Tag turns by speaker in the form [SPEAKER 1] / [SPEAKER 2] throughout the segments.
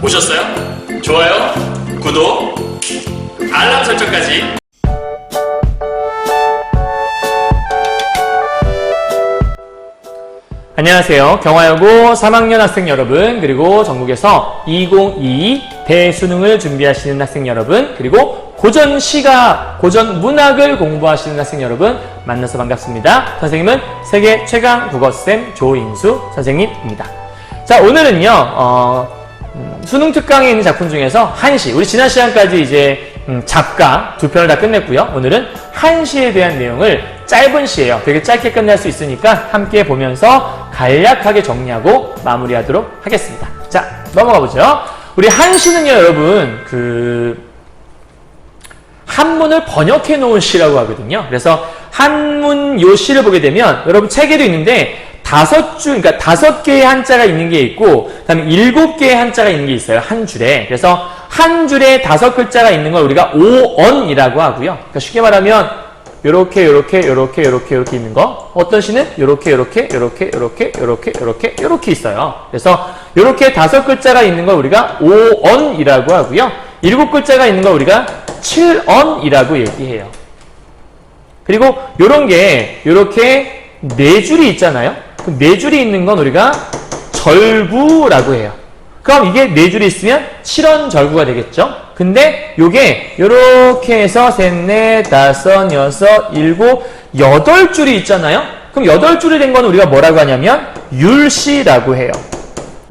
[SPEAKER 1] 보셨어요? 좋아요, 구독, 알람 설정까지. 안녕하세요. 경화여고 3학년 학생 여러분, 그리고 전국에서 2022 대수능을 준비하시는 학생 여러분, 그리고 고전 시가, 고전 문학을 공부하시는 학생 여러분 만나서 반갑습니다. 선생님은 세계 최강 국어쌤 조인수 선생님입니다. 자, 오늘은요, 수능 특강에 있는 작품 중에서 한시, 우리 지난 시간까지 이제 작가 두 편을 다 끝냈고요. 오늘은 한시에 대한 내용을 짧은 시예요. 되게 짧게 끝낼 수 있으니까 함께 보면서 간략하게 정리하고 마무리하도록 하겠습니다. 자, 넘어가 보죠. 우리 한시는요, 여러분, 한문을 번역해 놓은 시라고 하거든요. 그래서 한문 요 시를 보게 되면 여러분 책에도 있는데 그러니까 5개의 한자가 있는 게 있고, 그 다음에 7개의 한자가 있는 게 있어요. 한 줄에. 그래서 한 줄에 5글자가 있는 걸 우리가 오언이라고 하고요. 그러니까 쉽게 말하면, 요렇게 있는 거. 어떤 시는 요렇게 있어요. 그래서 요렇게 5글자가 있는 걸 우리가 오언이라고 하고요. 7글자가 있는 걸 우리가 7언이라고 얘기해요. 그리고 요렇게 4줄이 있잖아요. 그 4줄이 있는 건 우리가 절구라고 해요. 그럼 이게 4줄이 있으면 7원 절구가 되겠죠? 근데 요게 요렇게 해서 3, 4, 5, 6, 7, 8줄이 있잖아요? 그럼 8줄이 된 건 우리가 뭐라고 하냐면 율시라고 해요.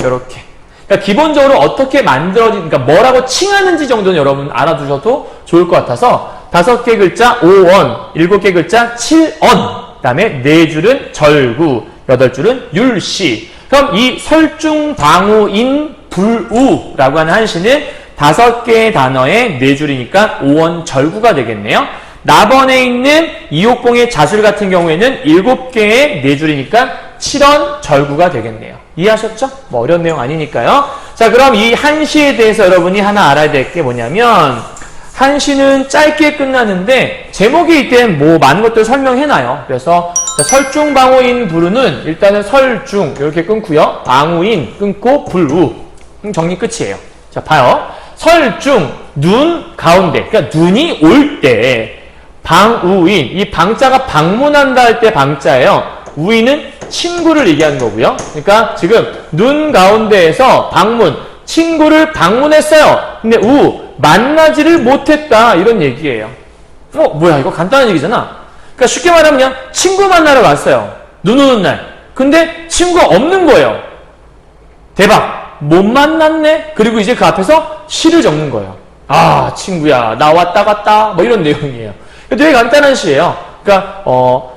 [SPEAKER 1] 요렇게. 그러니까 기본적으로 어떻게 그러니까 뭐라고 칭하는지 정도는 여러분 알아두셔도 좋을 것 같아서 5개 글자 5원, 7개 글자 7언, 그 다음에 4줄은 절구, 8줄은 율시. 그럼 이 설중방우인 불우라고 하는 한시는 5개의 단어에 4줄이니까 5원 절구가 되겠네요. 나번에 있는 이옥봉의 자술 같은 경우에는 7개의 4줄이니까 7원 절구가 되겠네요. 이해하셨죠? 뭐 어려운 내용 아니니까요. 자, 그럼 이 한시에 대해서 여러분이 하나 알아야 될 게 뭐냐면, 한시는 짧게 끝나는데 제목이 이땐 뭐 많은 것들 설명해놔요. 그래서 설중방우인 불우는 일단은 설중 이렇게 끊고요. 방우인 끊고 불우. 정리 끝이에요. 자, 봐요. 설중, 눈 가운데, 그러니까 눈이 올 때, 방우인, 이 방자가 방문한다 할 때 방자예요. 우인은 친구를 얘기하는 거고요. 그러니까 지금 눈 가운데에서 방문, 친구를 방문했어요. 근데 만나지를 못했다, 이런 얘기예요. 뭐야, 이거 간단한 얘기잖아. 그러니까 쉽게 말하면 그냥 친구 만나러 갔어요. 눈 오는 날. 근데 친구가 없는 거예요. 대박. 못 만났네? 그리고 이제 그 앞에서 시를 적는 거예요. 아, 친구야, 나 왔다 갔다. 뭐 이런 내용이에요. 되게 간단한 시예요. 그러니까,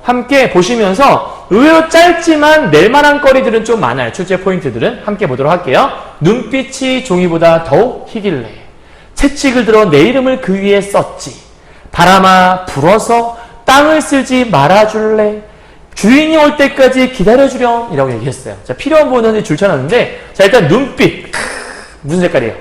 [SPEAKER 1] 함께 보시면서 의외로 짧지만 낼만한 거리들은 좀 많아요. 출제 포인트들은. 함께 보도록 할게요. 눈빛이 종이보다 더욱 희길래 채찍을 들어 내 이름을 그 위에 썼지. 바람아 불어서 땅을 쓸지 말아줄래. 주인이 올 때까지 기다려주렴. 이라고 얘기했어요. 자, 필요한 부분은 줄 쳐놨는데, 자, 일단 눈빛. 무슨 색깔이에요?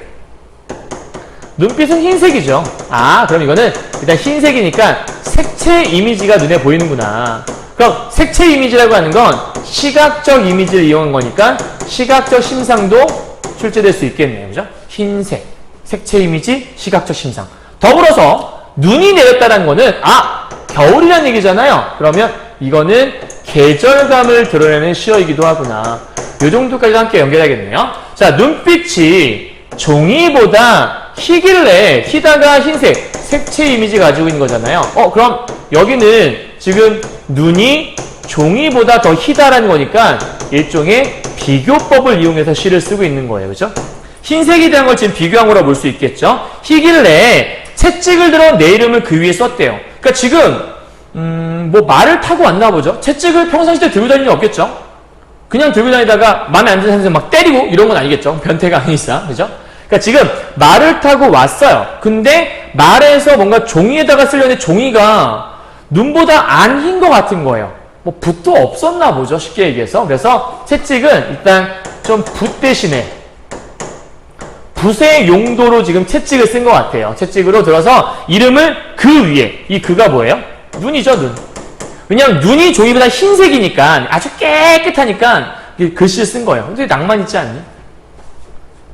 [SPEAKER 1] 눈빛은 흰색이죠. 아, 그럼 이거는 일단 흰색이니까 색채 이미지가 눈에 보이는구나. 그럼 색채 이미지라고 하는 건 시각적 이미지를 이용한 거니까 시각적 심상도 출제될 수 있겠네요. 그죠? 흰색. 색채 이미지, 시각적 심상. 더불어서 눈이 내렸다는 거는 겨울이라는 얘기잖아요. 그러면 이거는 계절감을 드러내는 시어이기도 하구나. 요 정도까지 함께 연결해야겠네요. 자, 눈빛이 종이보다 희길래, 희다가 흰색, 색채 이미지 가지고 있는 거잖아요. 그럼 여기는 지금 눈이 종이보다 더 희다라는 거니까 일종의 비교법을 이용해서 시를 쓰고 있는 거예요. 그죠? 흰색에 대한 걸 지금 비교한 거라고 볼 수 있겠죠? 희길래 채찍을 들어 내 이름을 그 위에 썼대요. 그러니까 지금 뭐 말을 타고 왔나 보죠? 채찍을 평상시에 들고 다니는 게 없겠죠? 그냥 들고 다니다가 마음에 안 드는 사람한테 막 때리고 이런 건 아니겠죠? 변태가 아닌 이상. 그죠? 그러니까 지금 말을 타고 왔어요. 근데 말에서 뭔가 종이에다가 쓰려는데 종이가 눈보다 안 흰 것 같은 거예요. 뭐 붓도 없었나 보죠? 쉽게 얘기해서. 그래서 채찍은 일단 좀 붓 대신에 붓의 용도로 지금 채찍을 쓴 것 같아요. 채찍으로 들어서 이름을 그 위에. 이 그가 뭐예요? 눈이죠, 눈. 왜냐면 눈이 종이보다 흰색이니까 아주 깨끗하니까 글씨를 쓴 거예요. 근데 낭만 있지 않니?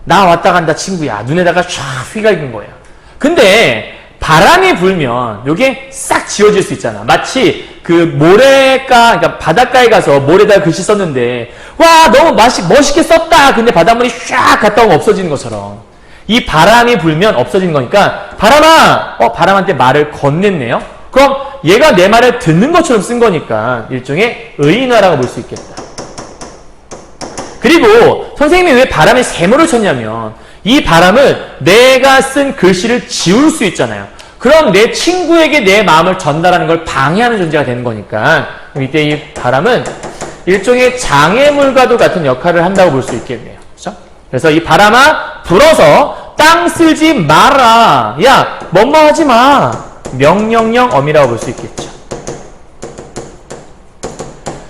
[SPEAKER 1] 나 왔다 간다 친구야. 눈에다가 쫙 휘갈긴 거예요. 근데 바람이 불면 요게 싹 지워질 수 있잖아. 마치 그 모래가, 그러니까 바닷가에 가서 모래에다가 글씨 썼는데 와 너무 멋있게 썼다. 근데 바닷물이 쫙 갔다 오면 없어지는 것처럼 이 바람이 불면 없어지는 거니까 바람아! 바람한테 말을 건넸네요. 그럼 얘가 내 말을 듣는 것처럼 쓴 거니까 일종의 의인화라고 볼 수 있겠다. 그리고 선생님이 왜 바람에 세모를 쳤냐면 이 바람은 내가 쓴 글씨를 지울 수 있잖아요. 그럼 내 친구에게 내 마음을 전달하는 걸 방해하는 존재가 되는 거니까 이때 이 바람은 일종의 장애물과도 같은 역할을 한다고 볼 수 있겠네요. 그렇죠? 그래서 이 바람아 불어서 땅 쓸지 마라. 야 뭐뭐 하지 마. 명령형 어미라고 볼 수 있겠죠.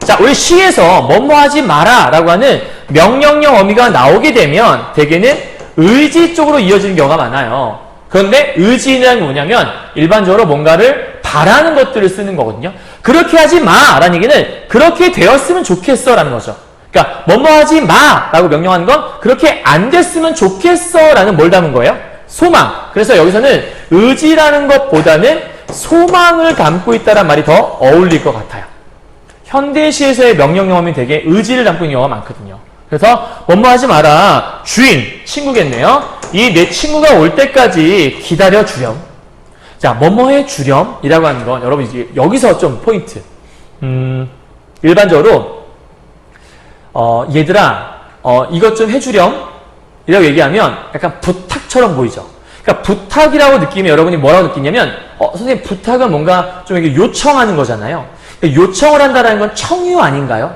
[SPEAKER 1] 자, 우리 시에서 뭐뭐 하지 마라 라고 하는 명령형 어미가 나오게 되면 대개는 의지 쪽으로 이어지는 경우가 많아요. 그런데 의지는 뭐냐면 일반적으로 뭔가를 바라는 것들을 쓰는 거거든요. 그렇게 하지 마 라는 얘기는 그렇게 되었으면 좋겠어 라는 거죠. 그러니까 뭐뭐 하지 마 라고 명령하는 건 그렇게 안 됐으면 좋겠어 라는 뭘 담은 거예요? 소망. 그래서 여기서는 의지라는 것보다는 소망을 담고 있다는 말이 더 어울릴 것 같아요. 현대시에서의 명령형이 되게 의지를 담고 있는 경우가 많거든요. 그래서 뭐뭐 하지 마라. 주인, 친구겠네요. 이 내 친구가 올 때까지 기다려 주렴. 자, 뭐뭐해 주렴 이라고 하는 건 여러분 이제 여기서 좀 포인트. 일반적으로 얘들아 이것 좀 해주렴 이라고 얘기하면 약간 부탁처럼 보이죠. 그러니까 부탁이라고 느끼면 여러분이 뭐라고 느끼냐면 선생님 부탁은 뭔가 좀 이렇게 요청하는 거잖아요. 그러니까 요청을 한다는 건 청유 아닌가요?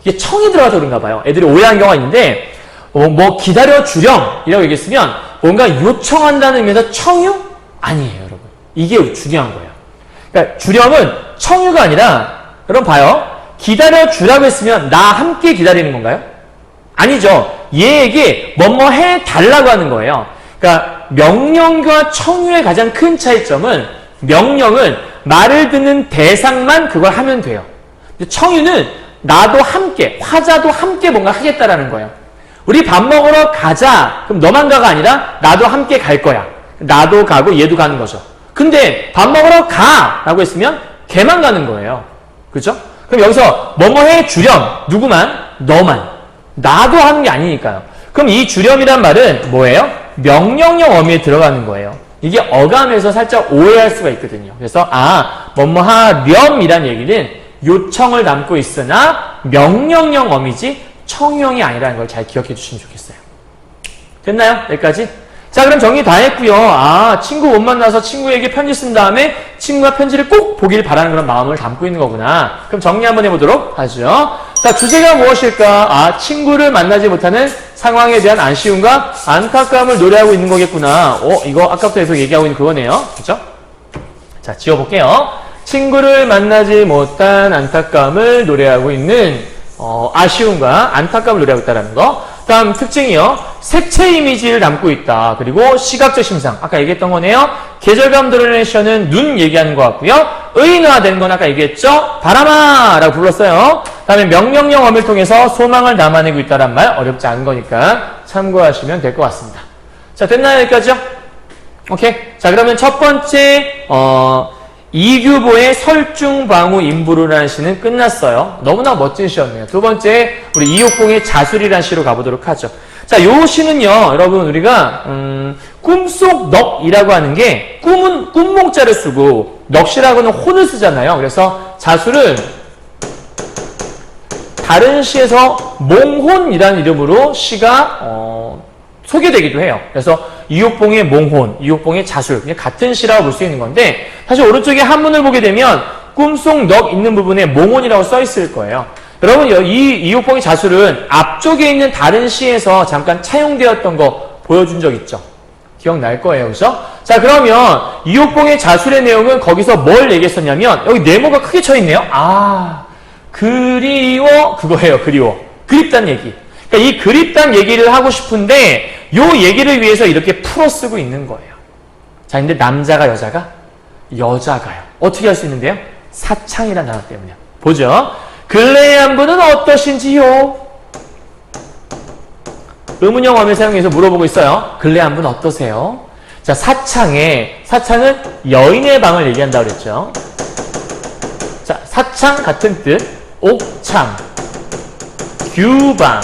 [SPEAKER 1] 이게 청이 들어가서 그런가 봐요. 애들이 오해하는 경우가 있는데 뭐 기다려주렴 이라고 얘기했으면 뭔가 요청한다는 의미에서 청유? 아니에요 여러분. 이게 중요한 거예요. 그러니까 주렴은 청유가 아니라 여러분 봐요. 기다려주라고 했으면 나 함께 기다리는 건가요? 아니죠. 얘에게 뭐뭐 해달라고 하는 거예요. 그러니까 명령과 청유의 가장 큰 차이점은 명령은 말을 듣는 대상만 그걸 하면 돼요. 근데 청유는 나도 함께, 화자도 함께 뭔가 하겠다라는 거예요. 우리 밥 먹으러 가자. 그럼 너만 가가 아니라 나도 함께 갈 거야. 나도 가고 얘도 가는 거죠. 근데 밥 먹으러 가! 라고 했으면 걔만 가는 거예요. 그죠? 그럼 여기서 뭐뭐 해 주렴. 누구만? 너만. 나도 하는 게 아니니까요. 그럼 이 주렴이란 말은 뭐예요? 명령형 어미에 들어가는 거예요. 이게 어감에서 살짝 오해할 수가 있거든요. 그래서 뭐뭐 하렴이란 얘기는 요청을 담고 있으나 명령형 어미지 청유형이 아니라는 걸 잘 기억해 주시면 좋겠어요. 됐나요? 여기까지? 자, 그럼 정리 다 했고요. 친구 못 만나서 친구에게 편지 쓴 다음에 친구가 편지를 꼭 보길 바라는 그런 마음을 담고 있는 거구나. 그럼 정리 한번 해보도록 하죠. 자, 주제가 무엇일까? 친구를 만나지 못하는 상황에 대한 아쉬움과 안타까움을 노래하고 있는 거겠구나. 이거 아까부터 계속 얘기하고 있는 그거네요. 그죠? 자, 지워볼게요. 친구를 만나지 못한 안타까움을 노래하고 있는 아쉬움과 안타까움을 노래하고 있다는 거. 다음 특징이요. 색채 이미지를 담고 있다. 그리고 시각적 심상. 아까 얘기했던 거네요. 계절감 드러내셔는 눈 얘기하는 것 같고요. 의인화된 건 아까 얘기했죠. 바람아 라고 불렀어요. 다음에 명령형 어미를 통해서 소망을 담아내고 있다란 말 어렵지 않은 거니까 참고하시면 될 것 같습니다. 자, 됐나요? 여기까지요? 오케이. 자, 그러면 첫 번째 이규보의 설중방우 인부루라는 시는 끝났어요. 너무나 멋진 시였네요. 두 번째 우리 이옥봉의 자술이라는 시로 가보도록 하죠. 자, 요 시는요, 여러분 우리가 꿈속 넋이라고 하는 게 꿈은 꿈몽자를 쓰고 넋이라고는 혼을 쓰잖아요. 그래서 자술은 다른 시에서 몽혼이라는 이름으로 시가 소개되기도 해요. 그래서 이옥봉의 몽혼, 이옥봉의 자술, 그냥 같은 시라고 볼 수 있는 건데 사실 오른쪽에 한문을 보게 되면 꿈속 넋 있는 부분에 몽혼이라고 써 있을 거예요. 여러분 이 이옥봉의 자술은 앞쪽에 있는 다른 시에서 잠깐 차용되었던 거 보여준 적 있죠? 기억날 거예요. 그죠? 자, 그러면 이옥봉의 자술의 내용은 거기서 뭘 얘기했었냐면 여기 네모가 크게 쳐 있네요. 그리워 그거예요. 그리워. 그립단 얘기. 그러니까 이 그립단 얘기를 하고 싶은데 요 얘기를 위해서 이렇게 풀어 쓰고 있는 거예요. 자, 근데 남자가 여자가? 여자가요. 어떻게 할 수 있는데요? 사창이라는 단어 때문에. 보죠. 근래의 안부는 어떠신지요? 의문형 어를 사용해서 물어보고 있어요. 근래 한 분 어떠세요? 자, 사창은 여인의 방을 얘기한다고 그랬죠. 자, 사창 같은 뜻, 옥창, 규방.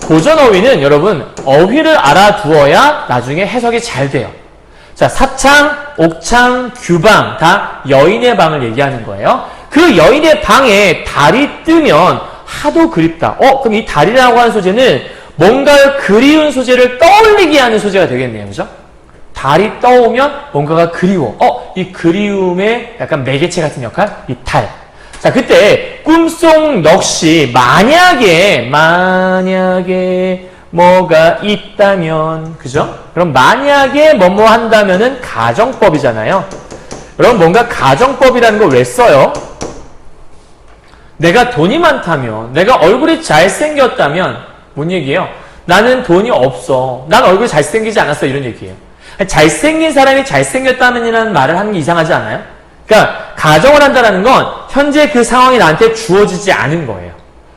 [SPEAKER 1] 고전 어휘는 여러분 어휘를 알아두어야 나중에 해석이 잘 돼요. 자, 사창, 옥창, 규방 다 여인의 방을 얘기하는 거예요. 그 여인의 방에 달이 뜨면 하도 그립다. 그럼 이 달이라고 하는 소재는 뭔가 그리운 소재를 떠올리게 하는 소재가 되겠네요. 그죠? 달이 떠오면 뭔가가 그리워. 이 그리움의 약간 매개체 같은 역할? 이 달. 자, 그때 꿈속 넋이 만약에 뭐가 있다면, 그죠? 그럼 만약에 뭐뭐 한다면은 가정법이잖아요. 그럼 뭔가 가정법이라는 걸 왜 써요? 내가 돈이 많다면, 내가 얼굴이 잘생겼다면, 뭔 얘기예요? 나는 돈이 없어. 난 얼굴이 잘생기지 않았어. 이런 얘기예요. 잘생긴 사람이 잘생겼다면이라는 말을 하는 게 이상하지 않아요? 그러니까 가정을 한다는 건 현재 그 상황이 나한테 주어지지 않은 거예요.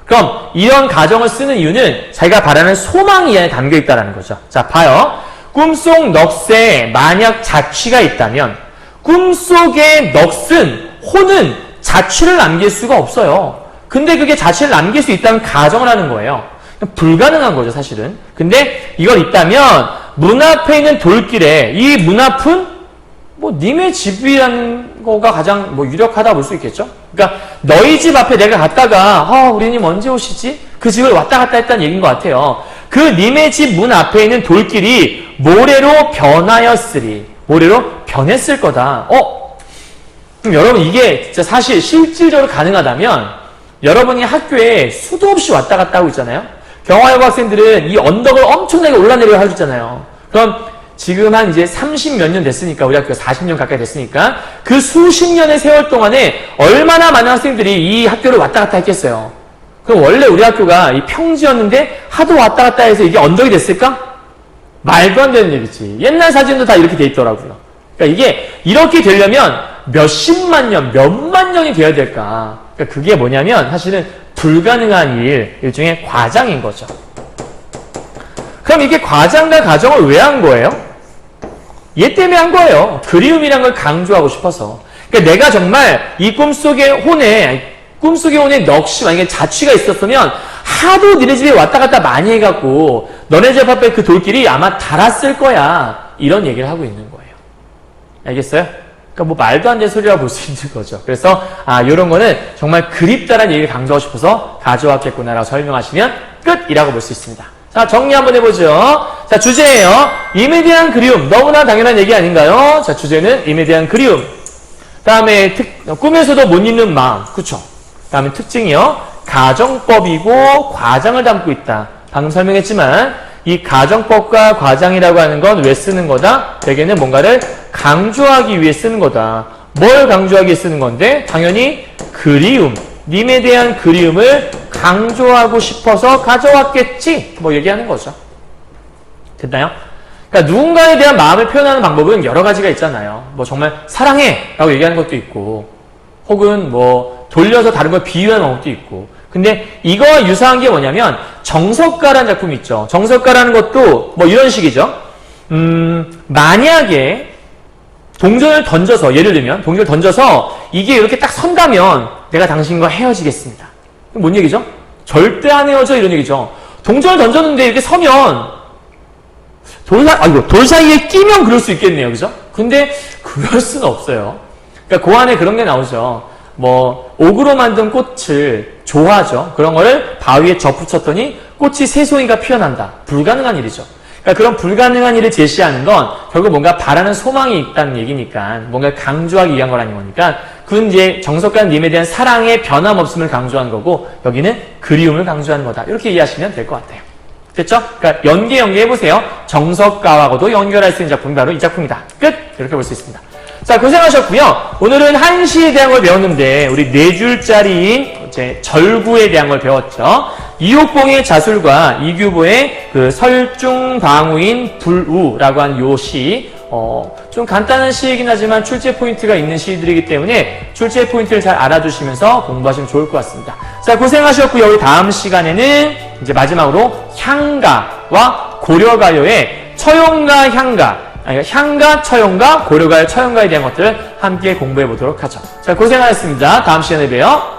[SPEAKER 1] 그럼 이런 가정을 쓰는 이유는 자기가 바라는 소망이 이 안에 담겨 있다는 거죠. 자, 봐요. 꿈속 넋에 만약 자취가 있다면 꿈속의 넋은, 혼은 자취를 남길 수가 없어요. 근데 그게 자취를 남길 수 있다면 가정을 하는 거예요. 불가능한 거죠, 사실은. 근데 이걸 있다면 문 앞에 있는 돌길에 이 문 앞은 님의 집이라는 거가 가장 유력하다 볼 수 있겠죠? 그러니까 너희 집 앞에 내가 갔다가 우리 님 언제 오시지? 그 집을 왔다 갔다 했다는 얘기인 것 같아요. 그 님의 집 문 앞에 있는 돌길이 모래로 변하였으리. 모래로 변했을 거다. 그럼 여러분 이게 진짜 사실 실질적으로 가능하다면 여러분이 학교에 수도 없이 왔다 갔다 하고 있잖아요. 경화여고 학생들은 이 언덕을 엄청나게 올라내려 하고 있잖아요. 그럼 지금 한 이제 30 몇 년 됐으니까, 우리 학교가 40년 가까이 됐으니까 그 수십 년의 세월 동안에 얼마나 많은 학생들이 이 학교를 왔다 갔다 했겠어요. 그럼 원래 우리 학교가 이 평지였는데 하도 왔다 갔다 해서 이게 언덕이 됐을까? 말도 안 되는 얘기지. 옛날 사진도 다 이렇게 돼 있더라고요. 그러니까 이게 이렇게 되려면 몇십만 년, 몇만 년이 돼야 될까? 그러니까 그게 뭐냐면 사실은 불가능한 일, 일종의 과장인 거죠. 그럼 이게 과장과 가정을 왜 한 거예요? 얘 때문에 한 거예요. 그리움이란 걸 강조하고 싶어서. 그러니까 내가 정말 이 꿈속의 혼에 넋이 만약에 자취가 있었으면 하도 니네 집에 왔다 갔다 많이 해갖고 너네 집 앞에 그 돌길이 아마 닳았을 거야. 이런 얘기를 하고 있는 거예요. 알겠어요? 그러니까 말도 안 되는 소리라고 볼 수 있는 거죠. 그래서 이런 거는 정말 그립다라는 얘기를 강조하고 싶어서 가져왔겠구나라고 설명하시면 끝이라고 볼 수 있습니다. 자, 정리 한번 해보죠. 자, 주제예요. 임에 대한 그리움. 너무나 당연한 얘기 아닌가요? 자, 주제는 임에 대한 그리움. 다음에 꿈에서도 못 잊는 마음. 그쵸? 다음에 특징이요. 가정법이고 과장을 담고 있다. 방금 설명했지만 이 가정법과 과장이라고 하는 건 왜 쓰는 거다? 대개는 뭔가를 강조하기 위해 쓰는 거다. 뭘 강조하기 위해 쓰는 건데? 당연히 그리움. 님에 대한 그리움을 강조하고 싶어서 가져왔겠지? 얘기하는 거죠. 됐나요? 그러니까 누군가에 대한 마음을 표현하는 방법은 여러 가지가 있잖아요. 정말 사랑해! 라고 얘기하는 것도 있고, 혹은 돌려서 다른 걸 비유하는 방법도 있고. 근데 이거와 유사한 게 뭐냐면 정석가라는 작품이 있죠. 정석가라는 것도 이런 식이죠. 만약에 동전을 던져서, 예를 들면 동전을 던져서 이게 이렇게 딱 선다면 내가 당신과 헤어지겠습니다. 뭔 얘기죠? 절대 안 헤어져, 이런 얘기죠. 동전을 던졌는데 이렇게 서면 돌 사이에 끼면 그럴 수 있겠네요. 그죠? 근데 그럴 수는 없어요. 그러니까 그 안에 그런 게 나오죠. 옥으로 만든 꽃을 조화죠. 그런 거를 바위에 접붙였더니 꽃이 새송이가 피어난다. 불가능한 일이죠. 그러니까 그런 불가능한 일을 제시하는 건 결국 뭔가 바라는 소망이 있다는 얘기니까, 뭔가 강조하기 위한 거라는 거니까, 그건 이제 정석가님에 대한 사랑의 변함없음을 강조한 거고, 여기는 그리움을 강조하는 거다. 이렇게 이해하시면 될 것 같아요. 됐죠? 그러니까 연계해보세요. 정석가하고도 연결할 수 있는 작품이 바로 이 작품이다. 끝! 이렇게 볼 수 있습니다. 자, 고생하셨고요. 오늘은 한시에 대한 걸 배웠는데 우리 4줄짜리인 절구에 대한 걸 배웠죠. 이옥봉의 자술과 이규보의 그 설중방우인 불우라고 한 요 시, 좀 간단한 시이긴 하지만 출제 포인트가 있는 시들이기 때문에 출제 포인트를 잘 알아두시면서 공부하시면 좋을 것 같습니다. 자, 고생하셨고요. 우리 다음 시간에는 이제 마지막으로 향가와 고려가요의 처용가 향가, 향가, 처용가, 고려가요, 처용가에 대한 것들을 함께 공부해 보도록 하죠. 자, 고생하셨습니다. 다음 시간에 봬요.